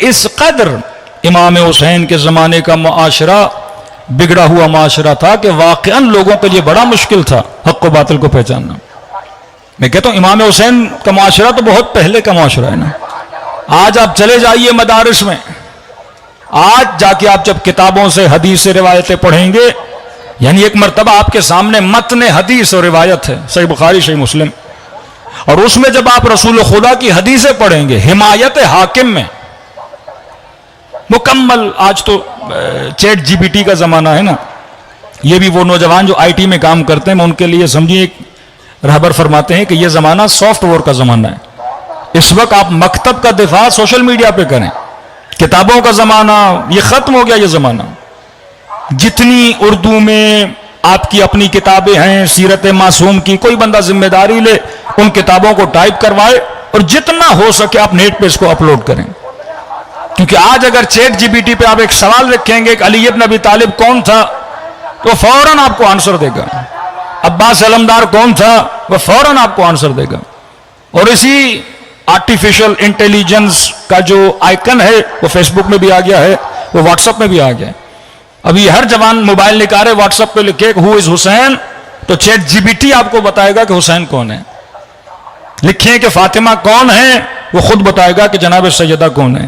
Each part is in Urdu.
اس قدر امام حسین کے زمانے کا معاشرہ بگڑا ہوا معاشرہ تھا کہ واقعاً لوگوں کے لیے بڑا مشکل تھا حق و باطل کو پہچاننا. میں کہتا ہوں امام حسین کا معاشرہ تو بہت پہلے کا معاشرہ ہے نا. آج آپ چلے جائیے مدارس میں، آج جا کے آپ جب کتابوں سے حدیث سے روایتیں پڑھیں گے، یعنی ایک مرتبہ آپ کے سامنے متن حدیث اور روایت ہے، صحیح بخاری صحیح مسلم، اور اس میں جب آپ رسول خدا کی حدیثیں پڑھیں گے حمایت حاکم میں مکمل، آج تو چیٹ جی پی ٹی کا زمانہ ہے نا، یہ بھی وہ نوجوان جو آئی ٹی میں کام کرتے ہیں، میں ان کے لیے سمجھیے ایک رہبر فرماتے ہیں کہ یہ زمانہ سافٹ ویئر کا زمانہ ہے. اس وقت آپ مکتب کا دفاع سوشل میڈیا پہ کریں، کتابوں کا زمانہ یہ ختم ہو گیا. یہ زمانہ جتنی اردو میں آپ کی اپنی کتابیں ہیں سیرت معصوم کی، کوئی بندہ ذمہ داری لے ان کتابوں کو ٹائپ کروائے اور جتنا ہو سکے آپ نیٹ پہ اس کو اپلوڈ کریں. کیونکہ آج اگر چیٹ جی پی ٹی پہ آپ ایک سوال رکھیں گے کہ علی ابن ابی طالب کون تھا، تو فوراً آپ کو آنسر دے گا. عباس علمدار کون تھا، وہ فوراً آپ کو آنسر دے گا. اور اسی آرٹیفیشل انٹیلیجنس کا جو آئیکن ہے وہ فیس بک میں بھی آ گیا ہے، وہ واٹس ایپ میں بھی آ گیا ہے. ابھی ہر جوان موبائل نکالے واٹس ایپ پہ لکھے ہو از حسین، تو چیٹ جی پی ٹی آپ کو بتائے گا کہ حسین کون ہے. لکھیں کہ فاطمہ کون ہے، وہ خود بتائے گا کہ جناب سیدہ کون ہے.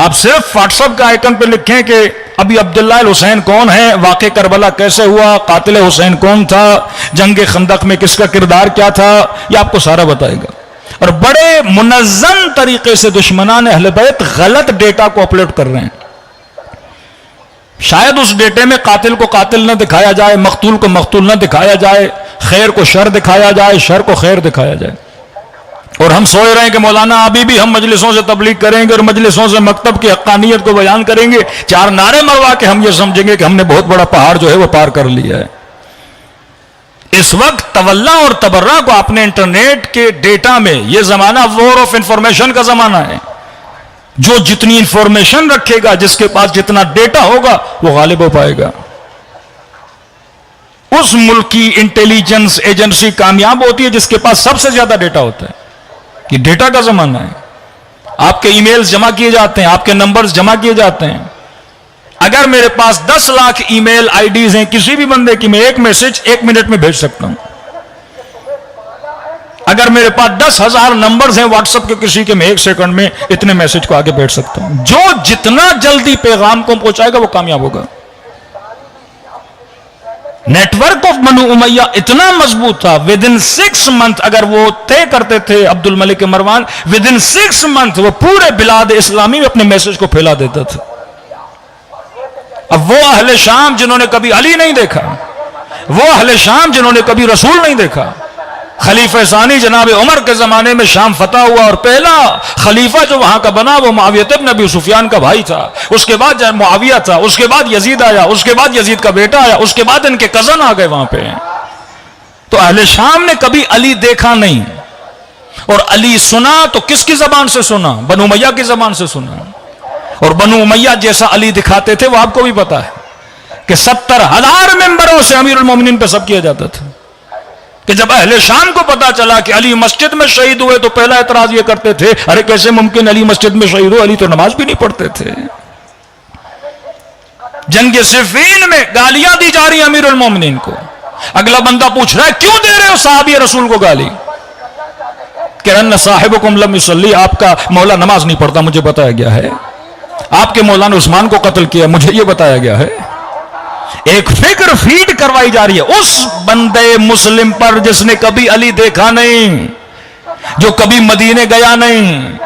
آپ صرف واٹس ایپ کا آئیکن پہ لکھیں کہ ابھی عبداللہ الحسین کون ہے، واقع کربلا کیسے ہوا، قاتل حسین کون تھا، جنگ خندق میں کس کا کردار کیا تھا، یہ آپ کو سارا بتائے گا. اور بڑے منظم طریقے سے دشمنان اہل بیت غلط ڈیٹا کو اپلوڈ کر رہے ہیں. شاید اس ڈیٹے میں قاتل کو قاتل نہ دکھایا جائے، مقتول کو مقتول نہ دکھایا جائے، خیر کو شر دکھایا جائے، شر کو خیر دکھایا جائے. اور ہم سوچ رہے ہیں کہ مولانا ابھی بھی ہم مجلسوں سے تبلیغ کریں گے اور مجلسوں سے مکتب کی حقانیت کو بیان کریں گے، چار نعرے مروا کے ہم یہ سمجھیں گے کہ ہم نے بہت بڑا پہاڑ جو ہے وہ پار کر لیا ہے. اس وقت تولا اور تبرہ کو اپنے انٹرنیٹ کے ڈیٹا میں، یہ زمانہ وار آف انفارمیشن کا زمانہ ہے. جو جتنی انفارمیشن رکھے گا، جس کے پاس جتنا ڈیٹا ہوگا، وہ غالب ہو پائے گا. اس ملک کی انٹیلیجنس ایجنسی کامیاب ہوتی ہے جس کے پاس سب سے زیادہ ڈیٹا ہوتا ہے. یہ ڈیٹا کا زمانہ ہے. آپ کے ای میلز جمع کیے جاتے ہیں، آپ کے نمبرز جمع کیے جاتے ہیں. اگر میرے پاس 10 لاکھ ای میل آئی ڈیز ہیں کسی بھی بندے کی، میں ایک میسج 1 منٹ میں بھیج سکتا ہوں. اگر میرے پاس 10,000 نمبرز ہیں واٹس ایپ کے کسی کے، میں 1 سیکنڈ میں اتنے میسج کو آگے بھیج سکتا ہوں. جو جتنا جلدی پیغام کو پہنچائے گا وہ کامیاب ہوگا. نیٹ ورک آف بنو امیہ اتنا مضبوط تھا، ودن 6 منتھ اگر وہ طے کرتے تھے عبد الملک مروان، ودن 6 منتھ وہ پورے بلاد اسلامی میں اپنے میسج کو پھیلا دیتا تھا. اب وہ اہل شام جنہوں نے کبھی علی نہیں دیکھا، وہ اہل شام جنہوں نے کبھی رسول نہیں دیکھا، خلیفہ ثانی جناب عمر کے زمانے میں شام فتح ہوا اور پہلا خلیفہ جو وہاں کا بنا وہ معاویہ ابن ابی سفیان کا بھائی تھا. اس کے بعد معاویہ تھا، اس کے بعد یزید آیا، اس کے بعد یزید کا بیٹا آیا، اس کے بعد ان کے کزن آ گئے وہاں پہ. تو اہل شام نے کبھی علی دیکھا نہیں، اور علی سنا تو کس کی زبان سے سنا؟ بنو امیہ کی زبان سے سنا. اور بنو امیہ جیسا علی دکھاتے تھے وہ آپ کو بھی پتا ہے کہ 70,000 ممبروں سے امیر المومنین پہ سب کیا جاتا تھا. کہ جب اہل شام کو پتا چلا کہ علی مسجد میں شہید ہوئے تو پہلا اعتراض یہ کرتے تھے، ارے کیسے ممکن علی مسجد میں شہید ہو، علی تو نماز بھی نہیں پڑھتے تھے. جنگ صفین میں گالیاں دی جا رہی ہیں امیر المومنین کو. اگلا بندہ پوچھ رہا ہے کیوں دے رہے ہو صحابی رسول کو گالی؟ کہ ان صاحبکم لم یصلی، آپ کا مولا نماز نہیں پڑھتا مجھے بتایا گیا ہے. آپ کے مولا نے عثمان کو قتل کیا مجھے یہ بتایا گیا ہے. ایک فکر فیڈ کروائی جا رہی ہے اس بندے مسلم پر جس نے کبھی علی دیکھا نہیں، جو کبھی مدینے گیا نہیں.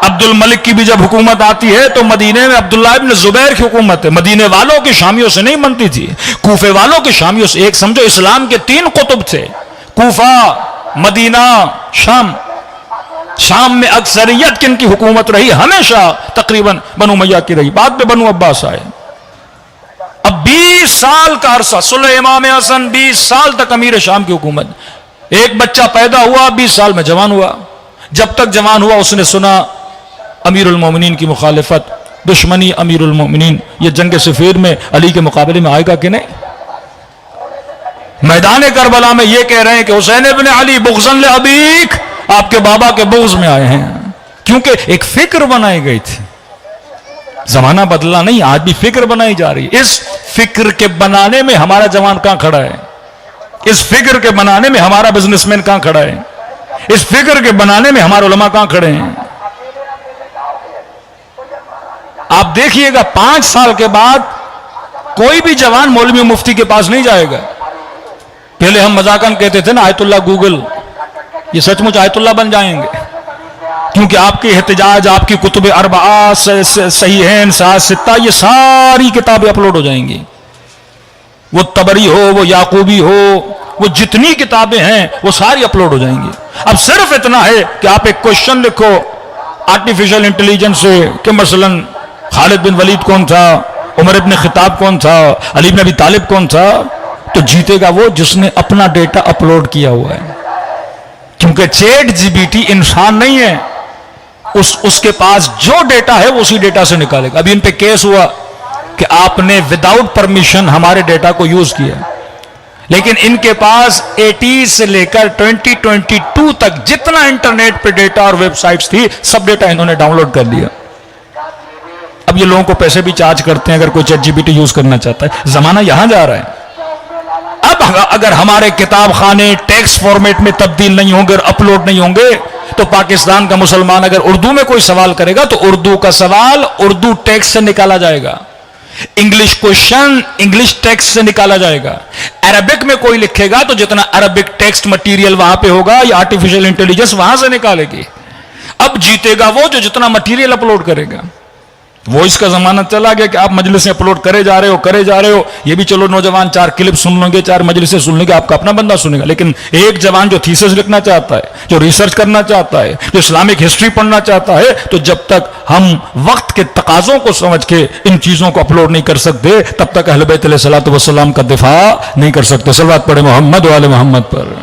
عبد الملک کی بھی جب حکومت آتی ہے تو مدینے میں عبداللہ ابن زبیر کی حکومت ہے. مدینے والوں کی شامیوں سے نہیں بنتی تھی، کوفے والوں کی شامیوں سے. ایک سمجھو اسلام کے 3 قطب تھے، کوفہ، مدینہ، شام. شام میں اکثریت کن کی حکومت رہی؟ ہمیشہ تقریباً بنو امیہ کی رہی. بعد میں بنو عباس آئے. اب 20 سال کا عرصہ، صلح امام حسن 20 سال تک امیر شام کی حکومت. ایک بچہ پیدا ہوا 20 سال میں جوان ہوا. جب تک جوان ہوا اس نے سنا امیر المومنین کی مخالفت، دشمنی امیر المومنین. یہ جنگ صفین میں علی کے مقابلے میں آئے گا کہ نہیں؟ میدان کربلا میں یہ کہہ رہے ہیں کہ حسین ابن علی بغضا لابیک، آپ کے بابا کے بغض میں آئے ہیں. کیونکہ ایک فکر بنائی گئی تھی زمانہ بدلا نہیں, آج بھی فکر بنائی جا رہی ہے. اس فکر کے بنانے میں ہمارا جوان کہاں کھڑا ہے؟ اس فکر کے بنانے میں ہمارا بزنس مین کہاں کھڑا ہے؟ اس فکر کے بنانے میں ہمارے علماء کہاں کھڑے ہیں؟ آپ دیکھیے گا 5 سال کے بعد کوئی بھی جوان مولوی مفتی کے پاس نہیں جائے گا. پہلے ہم مذاقاً کہتے تھے نا آیت اللہ گوگل, یہ سچ مچ آیت اللہ بن جائیں گے, کیونکہ آپ کے احتجاج, آپ کی کتب اربعہ, صحیحین, ستہ, یہ ساری کتابیں اپلوڈ ہو جائیں گی. وہ تبری ہو, وہ یعقوبی ہو, وہ جتنی کتابیں ہیں وہ ساری اپلوڈ ہو جائیں گی. اب صرف اتنا ہے کہ آپ ایک کوشچن لکھو آرٹیفیشل انٹیلیجنس سے کہ مثلا خالد بن ولید کون تھا, عمر ابن خطاب کون تھا, علی بن ابی طالب کون تھا, تو جیتے گا وہ جس نے اپنا ڈیٹا اپلوڈ کیا ہوا ہے. کیونکہ چیٹ جی بی ٹی انسان نہیں ہے, اس کے پاس جو ڈیٹا ہے وہ اسی ڈیٹا سے نکالے گا. ابھی ان پہ کیس ہوا کہ آپ نے وداؤٹ پرمیشن ہمارے ڈیٹا کو یوز کیا, لیکن ان کے پاس 80 سے لے کر 2022 تک جتنا انٹرنیٹ پہ ڈیٹا اور ویب سائٹس تھی سب ڈیٹا انہوں نے ڈاؤن لوڈ کر لیا. اب یہ لوگوں کو پیسے بھی چارج کرتے ہیں اگر کوئی ChatGPT use کرنا چاہتا ہے. زمانہ یہاں جا رہا ہے. اب اگر ہمارے کتاب خانے ٹیکسٹ فارمیٹ میں تبدیل نہیں ہوں گے اور اپلوڈ نہیں ہوں گے تو پاکستان کا مسلمان اگر اردو میں کوئی سوال کرے گا تو اردو کا سوال اردو ٹیکسٹ سے نکالا جائے گا, انگلش کوشچن انگلش ٹیکسٹ سے نکالا جائے گا, عربک میں کوئی لکھے گا تو جتنا عربک ٹیکسٹ مٹیریل وہاں پہ ہوگا یا آرٹیفیشل انٹیلیجنس وہاں سے نکالے گی. اب جیتے گا وہ جو جتنا مٹیریل اپلوڈ کرے گا. وہ اس کا زمانہ چلا گیا کہ آپ مجلسیں اپلوڈ کرے جا رہے ہو, یہ بھی چلو نوجوان 4 کلپ سن لیں گے, 4 مجلسیں سن لیں گے, آپ کا اپنا بندہ سنے گا. لیکن ایک جوان جو تھیسس لکھنا چاہتا ہے, جو ریسرچ کرنا چاہتا ہے, جو اسلامک ہسٹری پڑھنا چاہتا ہے, تو جب تک ہم وقت کے تقاضوں کو سمجھ کے ان چیزوں کو اپلوڈ نہیں کر سکتے تب تک اہل بیت علیہ الصلوۃ والسلام کا دفاع نہیں کر سکتے. صلوات پڑھے محمد و آل محمد پر.